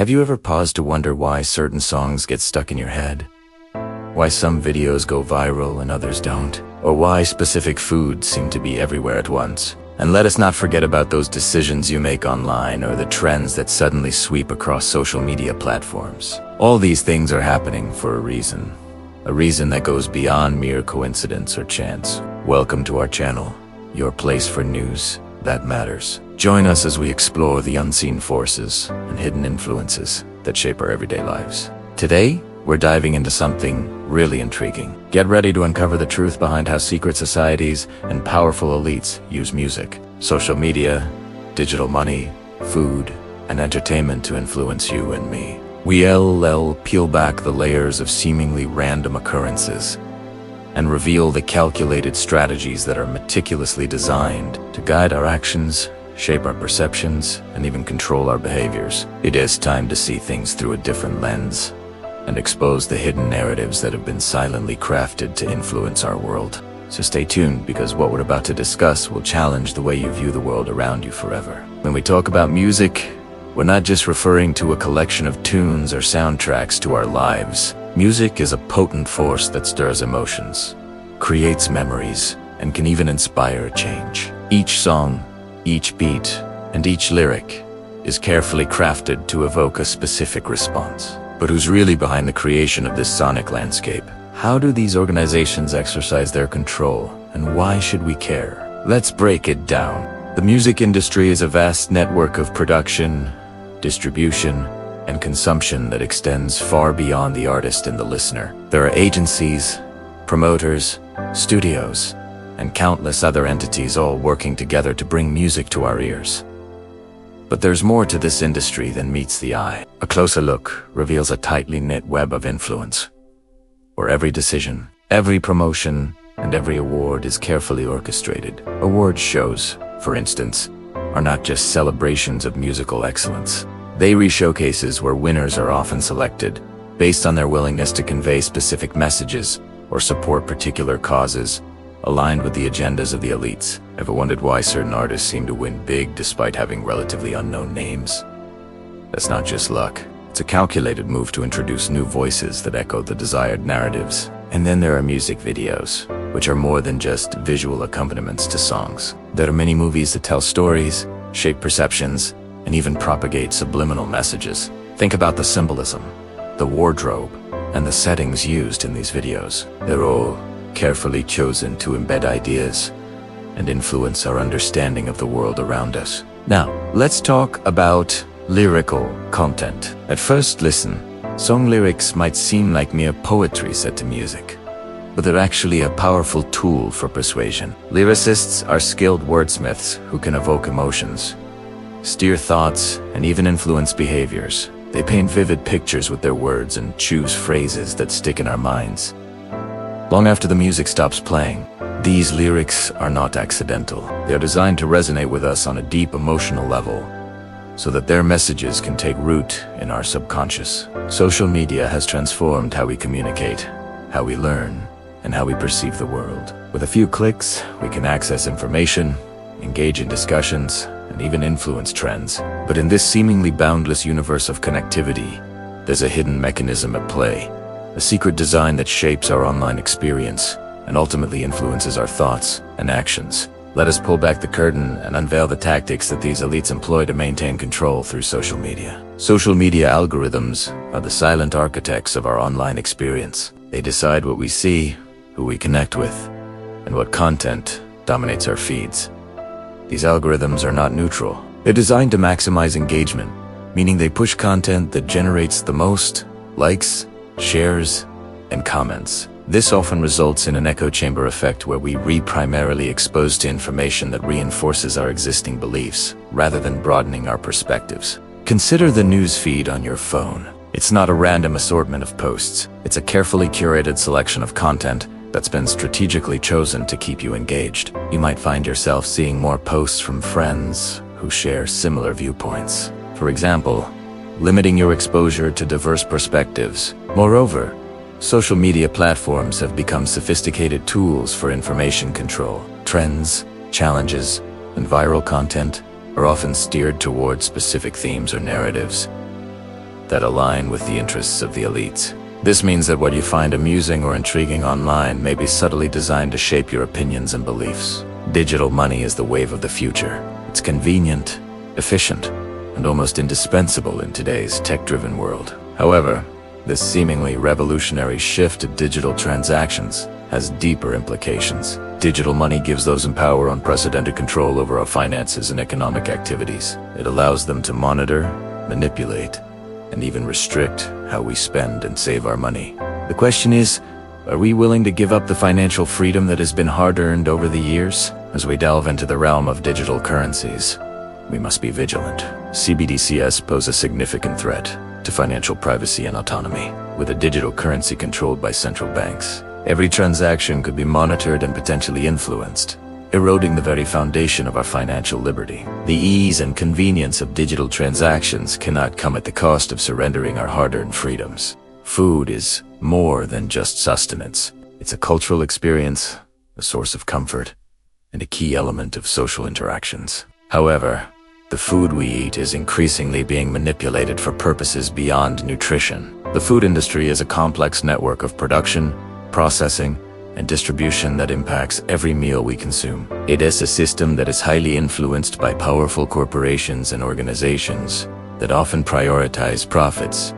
Have you ever paused to wonder why certain songs get stuck in your head? Why some videos go viral and others don't? Or why specific foods seem to be everywhere at once? And let us not forget about those decisions you make online or the trends that suddenly sweep across social media platforms. All these things are happening for a reason that goes beyond mere coincidence or chance. Welcome to our channel, your place for news that matters. Join us as we explore the unseen forces and hidden influences that shape our everyday lives. Today, we're diving into something really intriguing. Get ready to uncover the truth behind how secret societies and powerful elites use music, social media, digital money, food, and entertainment to influence you and me. We'll peel back the layers of seemingly random occurrences and reveal the calculated strategies that are meticulously designed to guide our actions, shape our perceptions, and even control our behaviors. It is time to see things through a different lens and expose the hidden narratives that have been silently crafted to influence our world. So stay tuned, because what we're about to discuss will challenge the way you view the world around you forever. When we talk about music, we're not just referring to a collection of tunes or soundtracks to our lives. Music is a potent force that stirs emotions, creates memories, and can even inspire change. Each song, each beat, and each lyric is carefully crafted to evoke a specific response. But who's really behind the creation of this sonic landscape? How do these organizations exercise their control, and why should we care? Let's break it down. The music industry is a vast network of production, distribution, and consumption that extends far beyond the artist and the listener. There are agencies, promoters, studios, and countless other entities all working together to bring music to our ears. But there's more to this industry than meets the eye. A closer look reveals a tightly knit web of influence, where every decision, every promotion, and every award is carefully orchestrated. Award shows, for instance, are not just celebrations of musical excellence. They reach showcases where winners are often selected based on their willingness to convey specific messages or support particular causes aligned with the agendas of the elites. Ever wondered why certain artists seem to win big despite having relatively unknown names? That's not just luck. It's a calculated move to introduce new voices that echo the desired narratives. And then there are music videos, which are more than just visual accompaniments to songs. There are many movies that tell stories, shape perceptions, and even propagate subliminal messages. Think about the symbolism, the wardrobe, and the settings used in these videos. They're all carefully chosen to embed ideas and influence our understanding of the world around us. Now, let's talk about lyrical content. At first listen, song lyrics might seem like mere poetry set to music, but they're actually a powerful tool for persuasion. Lyricists are skilled wordsmiths who can evoke emotions, steer thoughts, and even influence behaviors. They paint vivid pictures with their words and choose phrases that stick in our minds long after the music stops playing. These lyrics are not accidental. They are designed to resonate with us on a deep emotional level, so that their messages can take root in our subconscious. Social media has transformed how we communicate, how we learn, and how we perceive the world. With a few clicks, we can access information, engage in discussions, and even influence trends. But in this seemingly boundless universe of connectivity, there's a hidden mechanism at play, a secret design that shapes our online experience and ultimately influences our thoughts and actions. Let us pull back the curtain and unveil the tactics that these elites employ to maintain control through social media. Social media algorithms are the silent architects of our online experience. They decide what we see, who we connect with, and what content dominates our feeds. These algorithms are not neutral. They're designed to maximize engagement, meaning they push content that generates the most likes, shares, and comments. This often results in an echo chamber effect where we are primarily exposed to information that reinforces our existing beliefs, rather than broadening our perspectives. Consider the news feed on your phone. It's not a random assortment of posts. It's a carefully curated selection of content that's been strategically chosen to keep you engaged. You might find yourself seeing more posts from friends who share similar viewpoints. For example, limiting your exposure to diverse perspectives. Moreover, social media platforms have become sophisticated tools for information control. Trends, challenges, and viral content are often steered towards specific themes or narratives, that align with the interests of the elites. This means that what you find amusing or intriguing online may be subtly designed to shape your opinions and beliefs. Digital money is the wave of the future. It's convenient, efficient, and almost indispensable in today's tech-driven world. However, this seemingly revolutionary shift to digital transactions has deeper implications. Digital money gives those in power unprecedented control over our finances and economic activities. It allows them to monitor, manipulate, and even restrict how we spend and save our money. The question is, are we willing to give up the financial freedom that has been hard-earned over the years? As we delve into the realm of digital currencies, we must be vigilant. CBDCs pose a significant threat to financial privacy and autonomy. With a digital currency controlled by central banks, every transaction could be monitored and potentially influenced, eroding the very foundation of our financial liberty. The ease and convenience of digital transactions cannot come at the cost of surrendering our hard-earned freedoms. Food is more than just sustenance. It's a cultural experience, a source of comfort, and a key element of social interactions. However, the food we eat is increasingly being manipulated for purposes beyond nutrition. The food industry is a complex network of production, processing, and distribution that impacts every meal we consume. It is a system that is highly influenced by powerful corporations and organizations that often prioritize profits.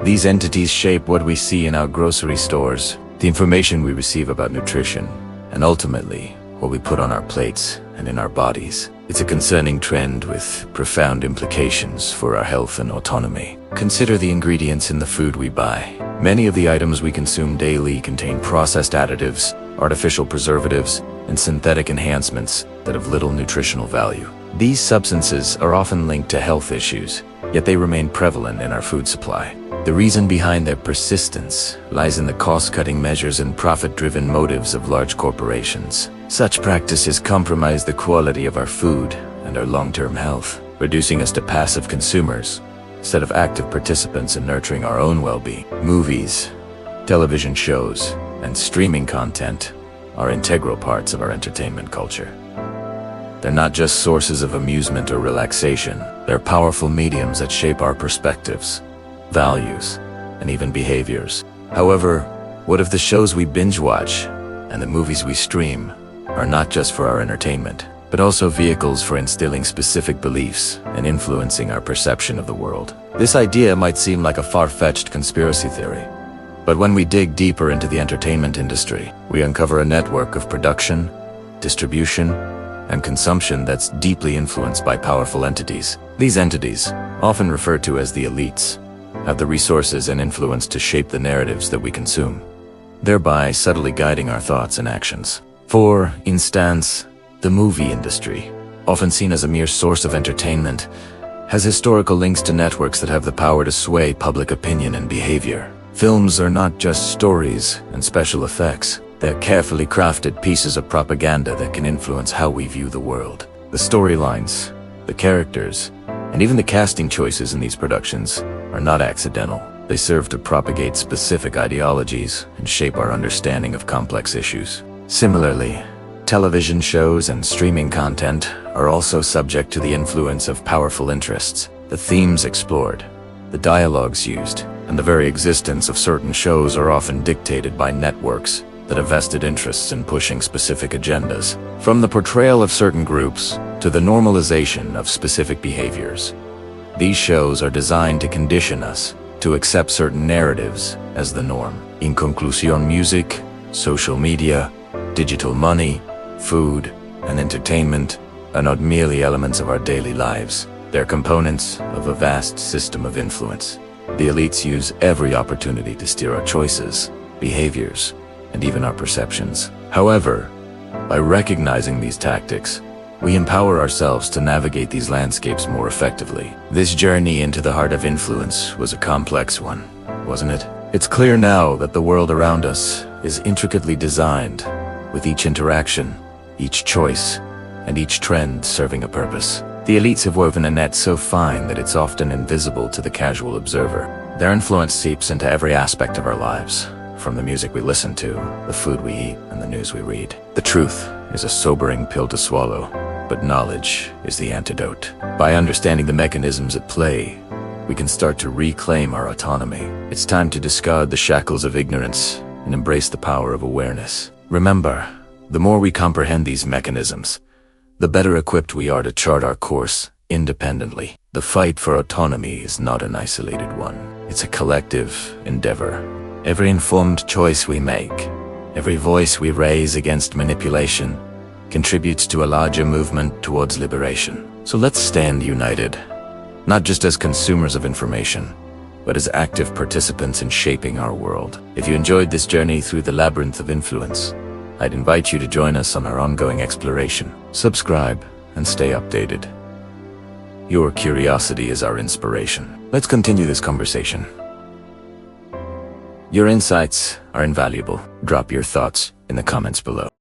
These entities shape what we see in our grocery stores, the information we receive about nutrition, and ultimately, what we put on our plates and in our bodies. It's a concerning trend with profound implications for our health and autonomy. Consider the ingredients in the food we buy. Many of the items we consume daily contain processed additives, artificial preservatives, and synthetic enhancements that have little nutritional value. These substances are often linked to health issues, yet they remain prevalent in our food supply. The reason behind their persistence lies in the cost-cutting measures and profit-driven motives of large corporations. Such practices compromise the quality of our food and our long-term health, reducing us to passive consumers instead of active participants in nurturing our own well-being. Movies, television shows, and streaming content are integral parts of our entertainment culture. They're not just sources of amusement or relaxation. They're powerful mediums that shape our perspectives, values, and even behaviors. However, what if the shows we binge watch and the movies we stream are not just for our entertainment, but also vehicles for instilling specific beliefs and influencing our perception of the world? This idea might seem like a far-fetched conspiracy theory, but when we dig deeper into the entertainment industry, we uncover a network of production, distribution, and consumption that's deeply influenced by powerful entities. These entities, often referred to as the elites, have the resources and influence to shape the narratives that we consume, thereby subtly guiding our thoughts and actions. For instance, the movie industry, often seen as a mere source of entertainment, has historical links to networks that have the power to sway public opinion and behavior. Films are not just stories and special effects. They're carefully crafted pieces of propaganda that can influence how we view the world. The storylines, the characters, and even the casting choices in these productions are not accidental. They serve to propagate specific ideologies and shape our understanding of complex issues. Similarly, television shows and streaming content are also subject to the influence of powerful interests. The themes explored, the dialogues used, and the very existence of certain shows are often dictated by networks that have vested interests in pushing specific agendas. From the portrayal of certain groups to the normalization of specific behaviors, these shows are designed to condition us to accept certain narratives as the norm. In conclusion, music, social media, digital money, food, and entertainment are not merely elements of our daily lives. They're components of a vast system of influence. The elites use every opportunity to steer our choices, behaviors, and even our perceptions. However, by recognizing these tactics, we empower ourselves to navigate these landscapes more effectively. This journey into the heart of influence was a complex one, wasn't it? It's clear now that the world around us is intricately designed, with each interaction, each choice, and each trend serving a purpose. The elites have woven a net so fine that it's often invisible to the casual observer. Their influence seeps into every aspect of our lives, from the music we listen to, the food we eat, and the news we read. The truth is a sobering pill to swallow, but knowledge is the antidote. By understanding the mechanisms at play, we can start to reclaim our autonomy. It's time to discard the shackles of ignorance and embrace the power of awareness. Remember, the more we comprehend these mechanisms, the better equipped we are to chart our course independently. The fight for autonomy is not an isolated one. It's a collective endeavor. Every informed choice we make, every voice we raise against manipulation, contributes to a larger movement towards liberation. So let's stand united, not just as consumers of information, but as active participants in shaping our world. If you enjoyed this journey through the labyrinth of influence, I'd invite you to join us on our ongoing exploration. Subscribe and stay updated. Your curiosity is our inspiration. Let's continue this conversation. Your insights are invaluable. Drop your thoughts in the comments below.